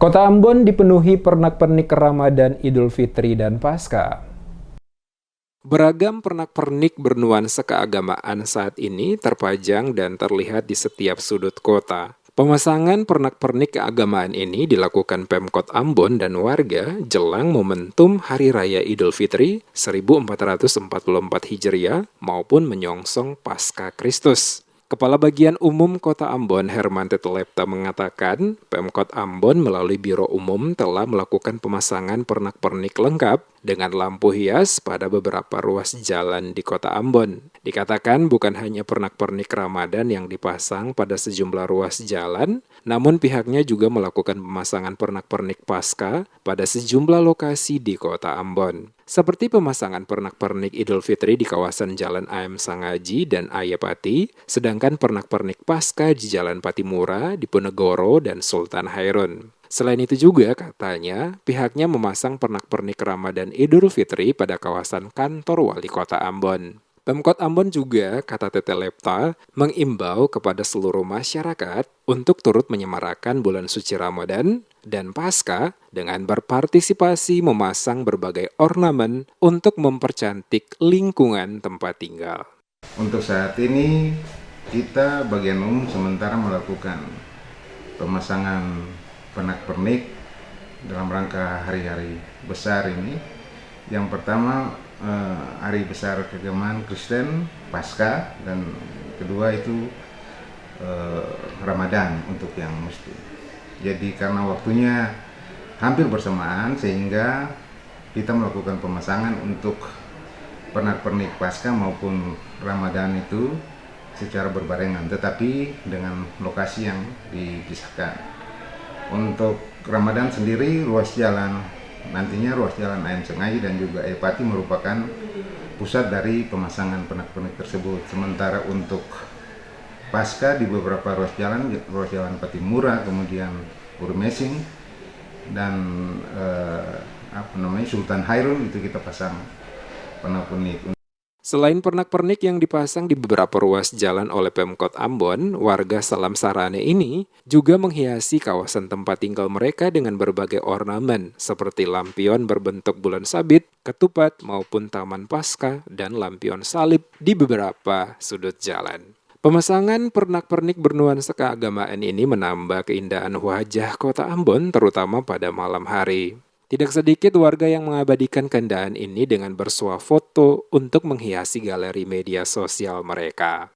Kota Ambon dipenuhi pernak-pernik Ramadan, Idul Fitri, dan Paskah. Beragam pernak-pernik bernuansa keagamaan saat ini terpajang dan terlihat di setiap sudut kota. Pemasangan pernak-pernik keagamaan ini dilakukan Pemkot Ambon dan warga jelang momentum Hari Raya Idul Fitri 1444 Hijriah maupun menyongsong Paskah Kristus. Kepala Bagian Umum Kota Ambon, Herman Tetelepta, mengatakan Pemkot Ambon melalui Biro Umum telah melakukan pemasangan pernak-pernik lengkap dengan lampu hias pada beberapa ruas jalan di Kota Ambon. Dikatakan bukan hanya pernak-pernik Ramadan yang dipasang pada sejumlah ruas jalan, namun pihaknya juga melakukan pemasangan pernak-pernik Paskah pada sejumlah lokasi di Kota Ambon. Seperti pemasangan pernak-pernik Idul Fitri di kawasan Jalan AM Sangaji dan Ayapati, sedangkan pernak-pernik Paskah di Jalan Patimura, Diponegoro, dan Sultan Hairun. Selain itu juga katanya pihaknya memasang pernak-pernik Ramadan Idul Fitri pada kawasan kantor Wali Kota Ambon. Pemkot Ambon juga, kata Tetelepta, mengimbau kepada seluruh masyarakat untuk turut menyemarakan bulan suci Ramadan dan Paskah dengan berpartisipasi memasang berbagai ornamen untuk mempercantik lingkungan tempat tinggal. Untuk saat ini, kita bagian umum sementara melakukan pemasangan pernak-pernik dalam rangka hari-hari besar ini. Yang pertama, hari besar keagamaan Kristen, Paskah, dan kedua itu Ramadan untuk yang Muslim. Jadi karena waktunya hampir bersamaan sehingga kita melakukan pemasangan untuk pernak-pernik Paskah maupun Ramadan itu secara berbarengan, tetapi dengan lokasi yang dipisahkan. Untuk Ramadan sendiri nantinya ruas jalan AM Sengaji dan juga Ayapati merupakan pusat dari pemasangan pernak-pernik tersebut. Sementara untuk Paskah di beberapa ruas jalan Patimura, kemudian Urmesing dan Sultan Hairun itu kita pasang pernak-pernik. Selain pernak-pernik yang dipasang di beberapa ruas jalan oleh Pemkot Ambon, warga Salam Sarane ini juga menghiasi kawasan tempat tinggal mereka dengan berbagai ornamen seperti lampion berbentuk bulan sabit, ketupat maupun taman Paskah dan lampion salib di beberapa sudut jalan. Pemasangan pernak-pernik bernuansa keagamaan ini menambah keindahan wajah Kota Ambon terutama pada malam hari. Tidak sedikit warga yang mengabadikan keindahan ini dengan bersuah foto untuk menghiasi galeri media sosial mereka.